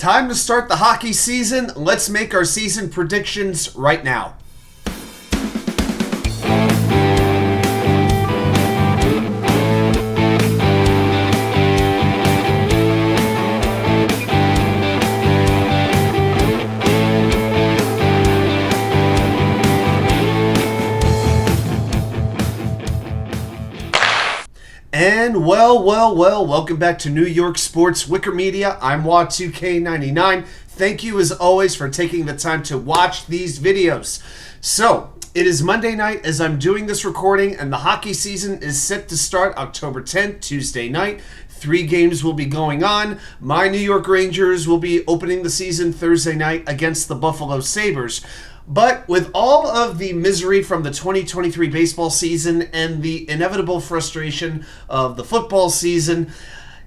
Time to start the hockey season. Let's make our season predictions right now. And welcome back to New York Sports WickerMedia. I'm Wa2K99. Thank you as always for taking the time to watch these videos. So, it is Monday night as I'm doing this recording, and the hockey season is set to start October 10th, Tuesday night. 3 games will be going on. My New York Rangers will be opening the season Thursday night against the Buffalo Sabres. But with all of the misery from the 2023 baseball season and the inevitable frustration of the football season,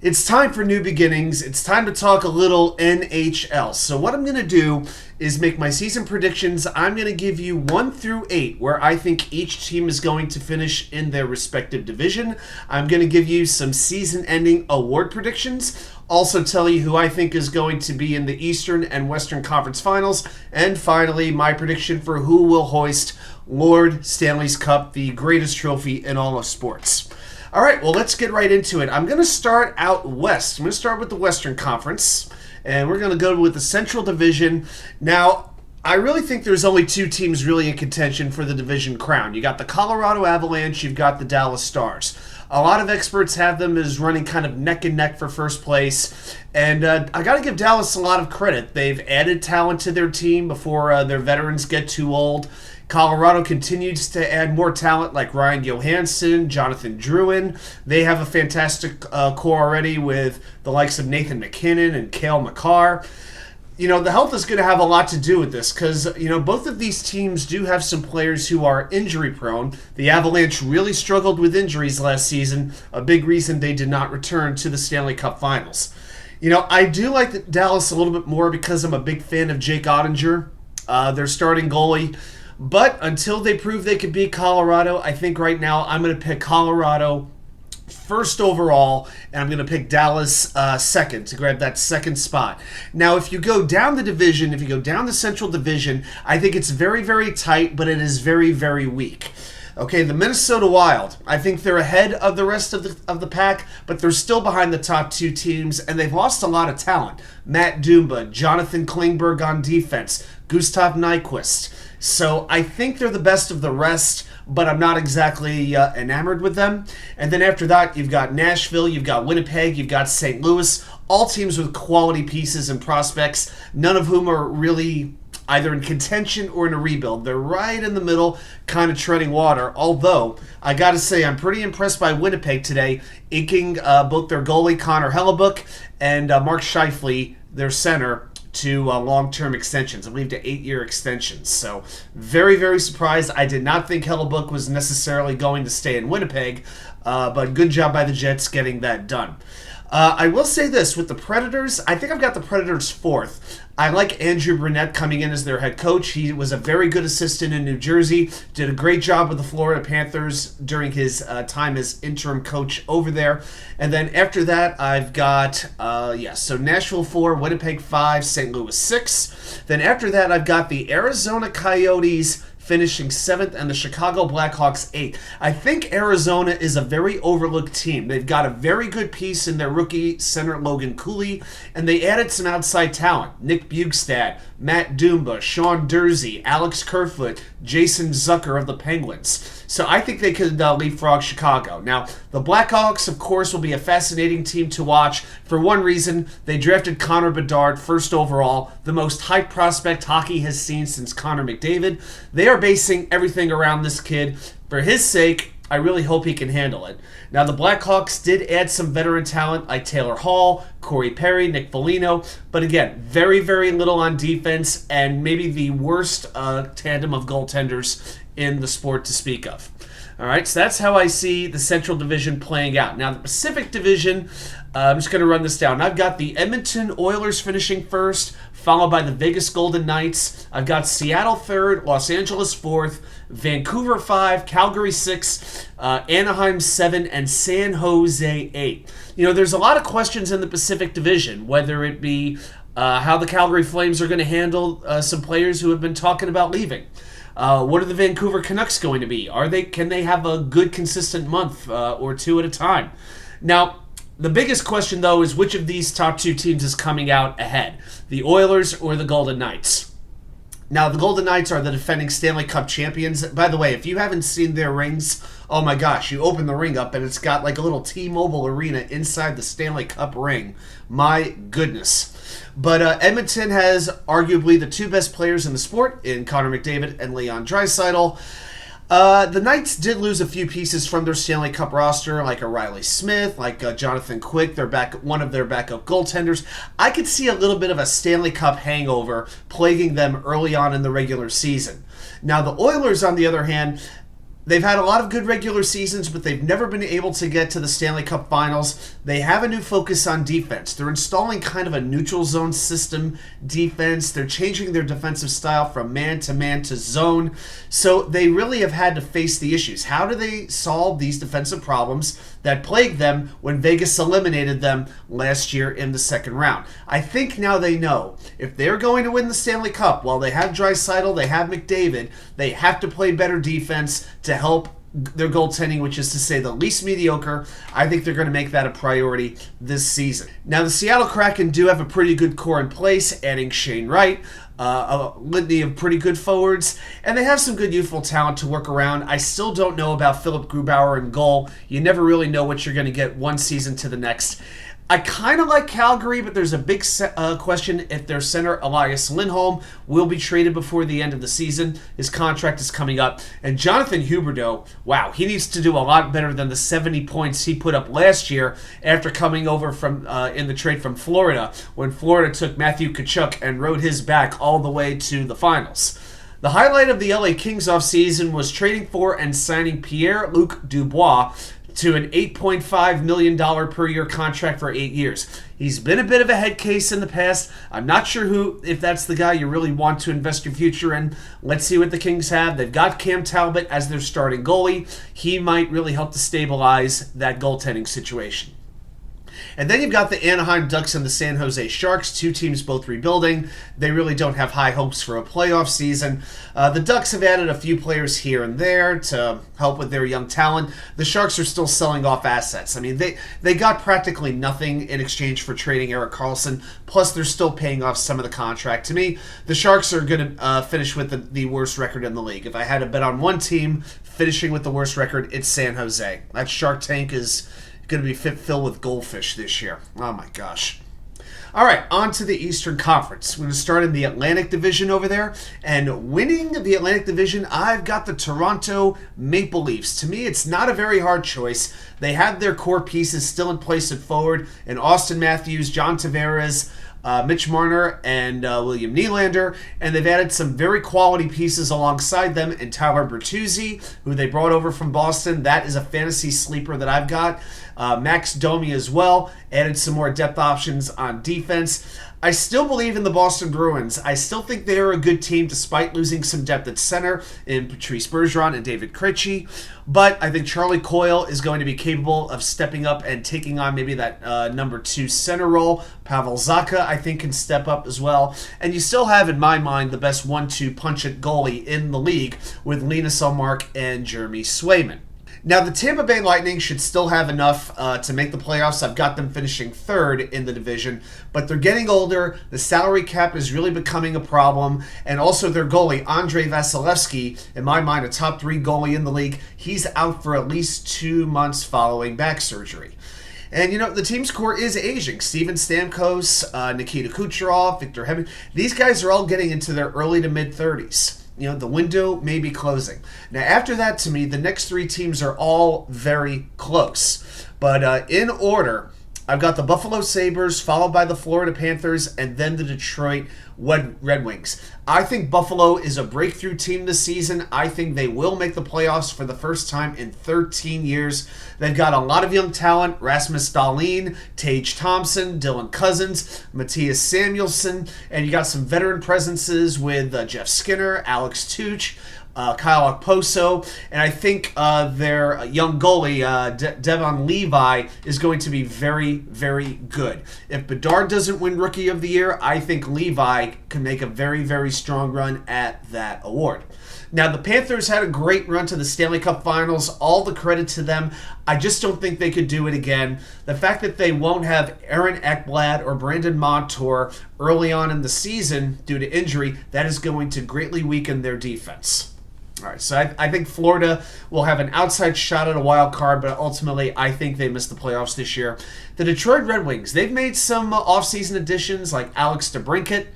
it's time for new beginnings. It's time to talk a little NHL. So what I'm going to do is make my season predictions. I'm going to give you 1 through 8, where I think each team is going to finish in their respective division. I'm going to give you some season-ending award predictions. Also tell you who I think is going to be in the Eastern and Western Conference Finals. And finally, my prediction for who will hoist Lord Stanley's Cup, the greatest trophy in all of sports. All right, well, let's get right into it. I'm going to start out west. I'm going to start with the Western Conference, and we're going to go with the Central Division. Now, I really think there's only 2 teams really in contention for the division crown. You got the Colorado Avalanche, you've got the Dallas Stars. A lot of experts have them as running kind of neck and neck for first place. And I got to give Dallas a lot of credit. They've added talent to their team before their veterans get too old. Colorado continues to add more talent like Ryan Johansson, Jonathan Drouin. They have a fantastic core already with the likes of Nathan MacKinnon and Cale Makar. You know, the health is going to have a lot to do with this because, you know, both of these teams do have some players who are injury prone. The Avalanche really struggled with injuries last season, a big reason they did not return to the Stanley Cup Finals. You know, I do like Dallas a little bit more because I'm a big fan of Jake Ottinger, their starting goalie. But until they prove they can beat Colorado, I think right now I'm going to pick Colorado first overall, and I'm going to pick Dallas second to grab that second spot. Now, if you go down the division, if you go down the Central Division, I think it's very, very tight, but it is very, very weak. Okay, the Minnesota Wild, I think they're ahead of the rest of the pack, but they're still behind the top 2 teams, and they've lost a lot of talent. Matt Dumba, Jonathan Klingberg on defense, Gustav Nyquist. So I think they're the best of the rest, but I'm not exactly enamored with them. And then after that, you've got Nashville, you've got Winnipeg, you've got St. Louis, all teams with quality pieces and prospects, none of whom are really either in contention or in a rebuild. They're right in the middle, kind of treading water. Although, I got to say, I'm pretty impressed by Winnipeg today, inking both their goalie, Connor Hellebuyck, and Mark Scheifele, their center, to long-term extensions, I believe to 8-year extensions. So very, very surprised. I did not think Hellebuyck was necessarily going to stay in Winnipeg, but good job by the Jets getting that done. I will say this, with the Predators, I think I've got the Predators 4th. I like Andrew Brunette coming in as their head coach. He was a very good assistant in New Jersey, did a great job with the Florida Panthers during his time as interim coach over there. And then after that, I've got, so Nashville 4, Winnipeg 5, St. Louis 6. Then after that, I've got the Arizona Coyotes finishing 7th, and the Chicago Blackhawks 8th. I think Arizona is a very overlooked team. They've got a very good piece in their rookie center, Logan Cooley, and they added some outside talent. Nick Bjugstad, Matt Dumba, Sean Dursey, Alex Kerfoot, Jason Zucker of the Penguins. So I think they could leapfrog Chicago. Now, the Blackhawks, of course, will be a fascinating team to watch. For one reason, they drafted Connor Bedard first overall, the most hyped prospect hockey has seen since Connor McDavid. They are basing everything around this kid. For his sake, I really hope he can handle it. Now, the Blackhawks did add some veteran talent like Taylor Hall, Corey Perry, Nick Foligno, but again, very, very little on defense and maybe the worst tandem of goaltenders in the sport to speak of. All right, so that's how I see the Central Division playing out. Now, the Pacific Division, I'm just going to run this down. I've got the Edmonton Oilers finishing first, followed by the Vegas Golden Knights. I've got Seattle third, Los Angeles fourth, Vancouver 5, Calgary 6, Anaheim 7, and San Jose 8. You know, there's a lot of questions in the Pacific Division, whether it be How the Calgary Flames are going to handle some players who have been talking about leaving. What are the Vancouver Canucks going to be? Can they have a good consistent month or two at a time? Now, the biggest question though is which of these top two teams is coming out ahead, the Oilers or the Golden Knights? Now, the Golden Knights are the defending Stanley Cup champions. By the way, if you haven't seen their rings, oh my gosh, you open the ring up and it's got like a little T-Mobile arena inside the Stanley Cup ring. My goodness. But Edmonton has arguably the two best players in the sport in Connor McDavid and Leon Draisaitl. The Knights did lose a few pieces from their Stanley Cup roster, like a Riley Smith, like Jonathan Quick, one of their backup goaltenders. I could see a little bit of a Stanley Cup hangover plaguing them early on in the regular season. Now, the Oilers, on the other hand, they've had a lot of good regular seasons, but they've never been able to get to the Stanley Cup Finals. They have a new focus on defense. They're installing kind of a neutral zone system defense. They're changing their defensive style from man to zone. So they really have had to face the issues. How do they solve these defensive problems that plagued them when Vegas eliminated them last year in the second round? I think now they know if they're going to win the Stanley Cup, while they have Draisaitl, they have McDavid, they have to play better defense to help their goaltending, which is to say the least mediocre. I think they're going to make that a priority this season. Now, the Seattle Kraken do have a pretty good core in place, adding Shane Wright, a litany of pretty good forwards, and they have some good youthful talent to work around. I still don't know about Philip Grubauer in goal. You never really know what you're going to get one season to the next. I kind of like Calgary, but there's a big question if their center, Elias Lindholm, will be traded before the end of the season. His contract is coming up. And Jonathan Huberdeau, wow, he needs to do a lot better than the 70 points he put up last year after coming over from in the trade from Florida, when Florida took Matthew Tkachuk and rode his back all the way to the finals. The highlight of the LA Kings offseason was trading for and signing Pierre-Luc Dubois to an $8.5 million per year contract for 8 years. He's been a bit of a head case in the past. I'm not sure if that's the guy you really want to invest your future in. Let's see what the Kings have. They've got Cam Talbot as their starting goalie. He might really help to stabilize that goaltending situation. And then you've got the Anaheim Ducks and the San Jose Sharks, two teams both rebuilding. They really don't have high hopes for a playoff season. The Ducks have added a few players here and there to help with their young talent. The Sharks are still selling off assets. I mean, they got practically nothing in exchange for trading Erik Karlsson, plus they're still paying off some of the contract. To me, the Sharks are going to finish with the worst record in the league. If I had to bet on one team finishing with the worst record, it's San Jose. That Shark Tank is going to be filled with goldfish this year. Oh my gosh. All right, on to the Eastern Conference. We're going to start in the Atlantic Division over there. And winning the Atlantic Division, I've got the Toronto Maple Leafs. To me, it's not a very hard choice. They have their core pieces still in place at forward, and Austin Matthews, John Tavares, Mitch Marner, and William Nylander, and they've added some very quality pieces alongside them, and Tyler Bertuzzi, who they brought over from Boston. That is a fantasy sleeper that I've got. Max Domi as well, added some more depth options on defense. I still believe in the Boston Bruins. I still think they are a good team despite losing some depth at center in Patrice Bergeron and David Krejci. But I think Charlie Coyle is going to be capable of stepping up and taking on maybe that number 2 center role. Pavel Zacha, I think, can step up as well. And you still have, in my mind, the best 1-2 punch-it goalie in the league with Linus Ullmark and Jeremy Swayman. Now, the Tampa Bay Lightning should still have enough to make the playoffs. I've got them finishing 3rd in the division, but they're getting older. The salary cap is really becoming a problem, and also their goalie, Andrei Vasilevsky, in my mind, a top 3 goalie in the league. He's out for at least 2 months following back surgery. And, you know, the team's core is aging. Steven Stamkos, Nikita Kucherov, Victor Hedman. These guys are all getting into their early to mid-30s. You know, the window may be closing. Now, after that, to me, the next 3 teams are all very close. But in order, I've got the Buffalo Sabres, followed by the Florida Panthers, and then the Detroit Red Wings. I think Buffalo is a breakthrough team this season. I think they will make the playoffs for the first time in 13 years. They've got a lot of young talent: Rasmus Dahlin, Tage Thompson, Dylan Cousins, Matthias Samuelsson, and you got some veteran presences with Jeff Skinner, Alex Tuch. Kyle Okposo, and I think their young goalie, Devon Levi, is going to be very, very good. If Bedard doesn't win Rookie of the Year, I think Levi can make a very, very strong run at that award. Now, the Panthers had a great run to the Stanley Cup Finals. All the credit to them. I just don't think they could do it again. The fact that they won't have Aaron Ekblad or Brandon Montour early on in the season due to injury, that is going to greatly weaken their defense. All right, so I think Florida will have an outside shot at a wild card, but ultimately I think they miss the playoffs this year. The Detroit Red Wings, they've made some offseason additions like Alex DeBrincat.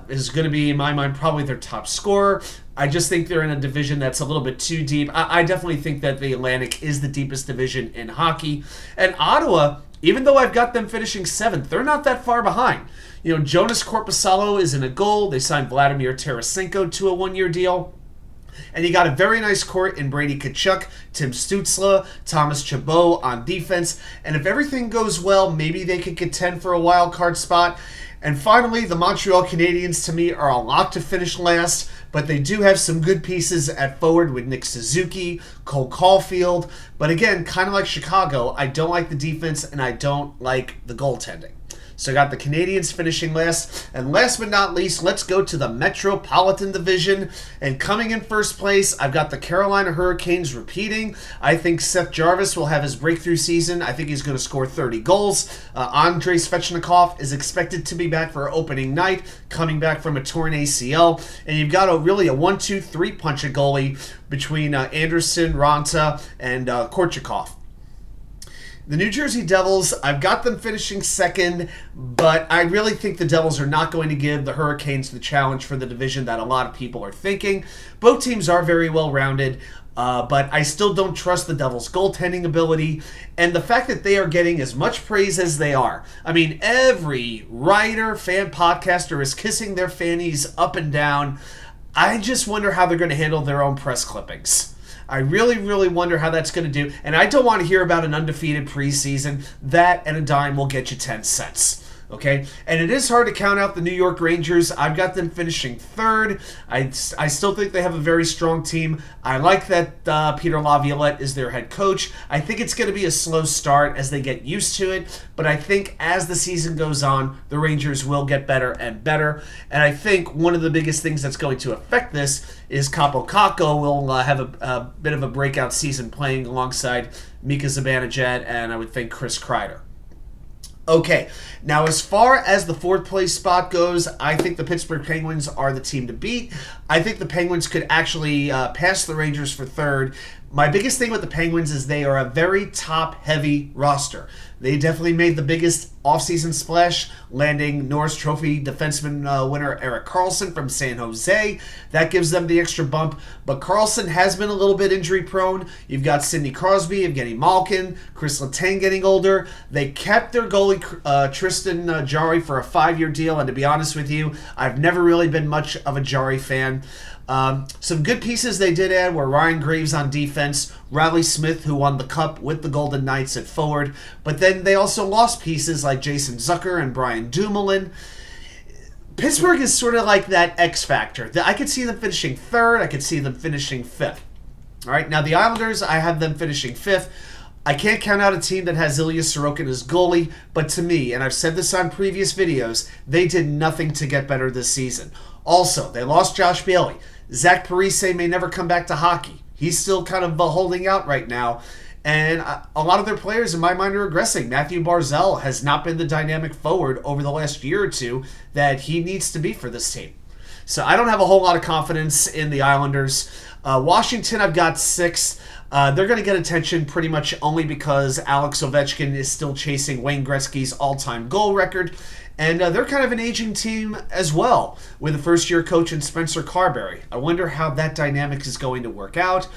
Is going to be, in my mind, probably their top scorer. I just think they're in a division that's a little bit too deep. I definitely think that the Atlantic is the deepest division in hockey. And Ottawa, even though I've got them finishing 7th, they're not that far behind. Jonas Korpisalo is in a goal. They signed Vladimir Tarasenko to a one-year deal. And you got a very nice court in Brady Tkachuk, Tim Stützle, Thomas Chabot on defense. And if everything goes well, maybe they could contend for a wild card spot. And finally, the Montreal Canadiens, to me, are a lock to finish last, but they do have some good pieces at forward with Nick Suzuki, Cole Caulfield. But again, kind of like Chicago, I don't like the defense and I don't like the goaltending. So I got the Canadiens finishing last. And last but not least, let's go to the Metropolitan Division. And coming in first place, I've got the Carolina Hurricanes repeating. I think Seth Jarvis will have his breakthrough season. I think he's going to score 30 goals. Andrei Svechnikov is expected to be back for opening night, coming back from a torn ACL. And you've got really a 1-2-3 punch a goalie between Anderson, Ranta, and Korchakov. The New Jersey Devils, I've got them finishing second, but I really think the Devils are not going to give the Hurricanes the challenge for the division that a lot of people are thinking. Both teams are very well-rounded, but I still don't trust the Devils' goaltending ability, and the fact that they are getting as much praise as they are. I mean, every writer, fan, podcaster is kissing their fannies up and down. I just wonder how they're going to handle their own press clippings. I really, really wonder how that's going to do. And I don't want to hear about an undefeated preseason. That and a dime will get you 10 cents. Okay? And it is hard to count out the New York Rangers. I've got them finishing third. I still think they have a very strong team. I like that Peter Laviolette is their head coach. I think it's going to be a slow start as they get used to it. But I think as the season goes on, the Rangers will get better and better. And I think one of the biggest things that's going to affect this is Capo Kakko will have a bit of a breakout season playing alongside Mika Zibanejad and I would think Chris Kreider. Okay, now as far as the fourth place spot goes, I think the Pittsburgh Penguins are the team to beat. I think the Penguins could actually pass the Rangers for third. My biggest thing with the Penguins is they are a very top-heavy roster. They definitely made the biggest offseason splash, landing Norris Trophy defenseman winner Erik Karlsson from San Jose. That gives them the extra bump. But Karlsson has been a little bit injury-prone. You've got Sidney Crosby, Evgeny Malkin, Chris Letang getting older. They kept their goalie Tristan Jarry for a 5-year deal, and to be honest with you, I've never really been much of a Jarry fan. Some good pieces they did add were Ryan Graves on defense, Riley Smith, who won the Cup with the Golden Knights at forward, but then they also lost pieces like Jason Zucker and Brian Dumoulin. Pittsburgh is sort of like that X factor. I could see them finishing third, I could see them finishing fifth. All right, now the Islanders, I have them finishing fifth. I can't count out a team that has Ilya Sorokin as goalie, but to me, and I've said this on previous videos, they did nothing to get better this season. Also, they lost Josh Bailey. Zach Parise may never come back to hockey. He's still kind of holding out right now. And a lot of their players, in my mind, are regressing. Matthew Barzal has not been the dynamic forward over the last year or two that he needs to be for this team. So I don't have a whole lot of confidence in the Islanders. Washington, I've got sixth. They're going to get attention pretty much only because Alex Ovechkin is still chasing Wayne Gretzky's all-time goal record. And they're kind of an aging team as well, with a first-year coach in Spencer Carberry. I wonder how that dynamic is going to work out.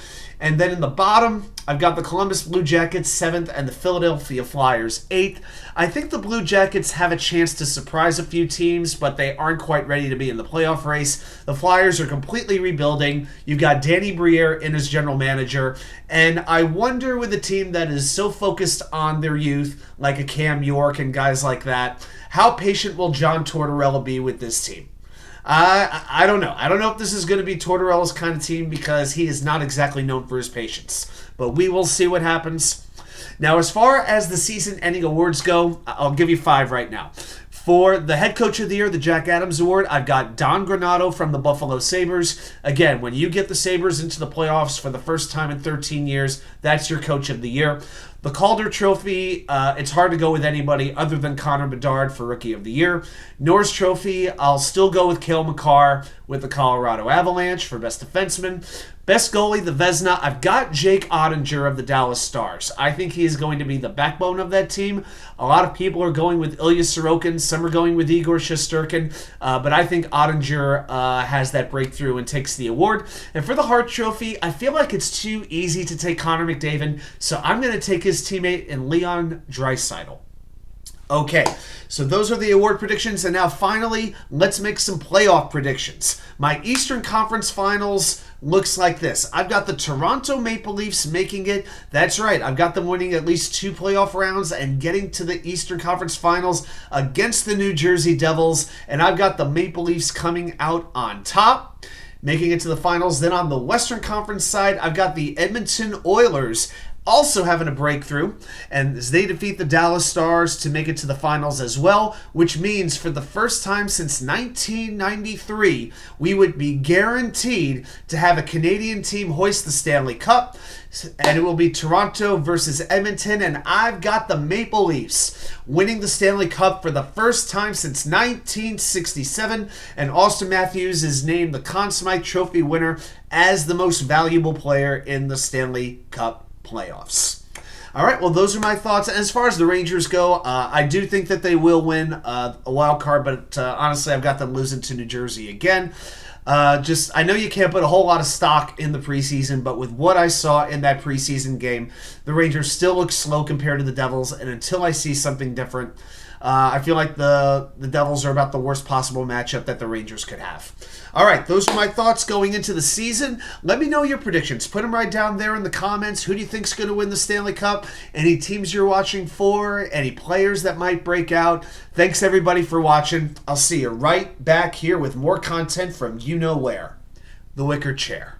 And then in the bottom, I've got the Columbus Blue Jackets 7th and the Philadelphia Flyers 8th. I think the Blue Jackets have a chance to surprise a few teams, but they aren't quite ready to be in the playoff race. The Flyers are completely rebuilding. You've got Danny Briere in as general manager. And I wonder with a team that is so focused on their youth, like a Cam York and guys like that, how patient will John Tortorella be with this team? I don't know. I don't know if this is going to be Tortorella's kind of team because he is not exactly known for his patience. But we will see what happens. Now, as far as the season-ending awards go, I'll give you 5 right now. For the head coach of the year, the Jack Adams Award, I've got Don Granato from the Buffalo Sabres. Again, when you get the Sabres into the playoffs for the first time in 13 years, that's your coach of the year. The Calder Trophy, it's hard to go with anybody other than Connor Bedard for Rookie of the Year. Norris Trophy, I'll still go with Cale Makar with the Colorado Avalanche for Best Defenseman. Best goalie, the Vezina, I've got Jake Ottinger of the Dallas Stars. I think he is going to be the backbone of that team. A lot of people are going with Ilya Sorokin. Some are going with Igor Shesterkin. But I think Ottinger has that breakthrough and takes the award. And for the Hart Trophy, I feel like it's too easy to take Connor McDavid. So I'm going to take his teammate in Leon Draisaitl. Okay, so those are the award predictions, and now finally, let's make some playoff predictions. My Eastern Conference Finals looks like this. I've got the Toronto Maple Leafs making it. That's right, I've got them winning at least 2 playoff rounds and getting to the Eastern Conference Finals against the New Jersey Devils, and I've got the Maple Leafs coming out on top, making it to the finals. Then on the Western Conference side, I've got the Edmonton Oilers also having a breakthrough, and as they defeat the Dallas Stars to make it to the finals as well, which means for the first time since 1993, we would be guaranteed to have a Canadian team hoist the Stanley Cup, and it will be Toronto versus Edmonton, and I've got the Maple Leafs winning the Stanley Cup for the first time since 1967, and Austin Matthews is named the Conn Smythe Trophy winner as the most valuable player in the Stanley Cup playoffs. All right, well, those are my thoughts. As far as the Rangers go, I do think that they will win a wild card, but honestly, I've got them losing to New Jersey again. I know you can't put a whole lot of stock in the preseason, but with what I saw in that preseason game, the Rangers still look slow compared to the Devils, and until I see something different, I feel like the Devils are about the worst possible matchup that the Rangers could have. All right, those are my thoughts going into the season. Let me know your predictions. Put them right down there in the comments. Who do you think's going to win the Stanley Cup? Any teams you're watching for? Any players that might break out? Thanks, everybody, for watching. I'll see you right back here with more content from you know where. The Wicker Chair.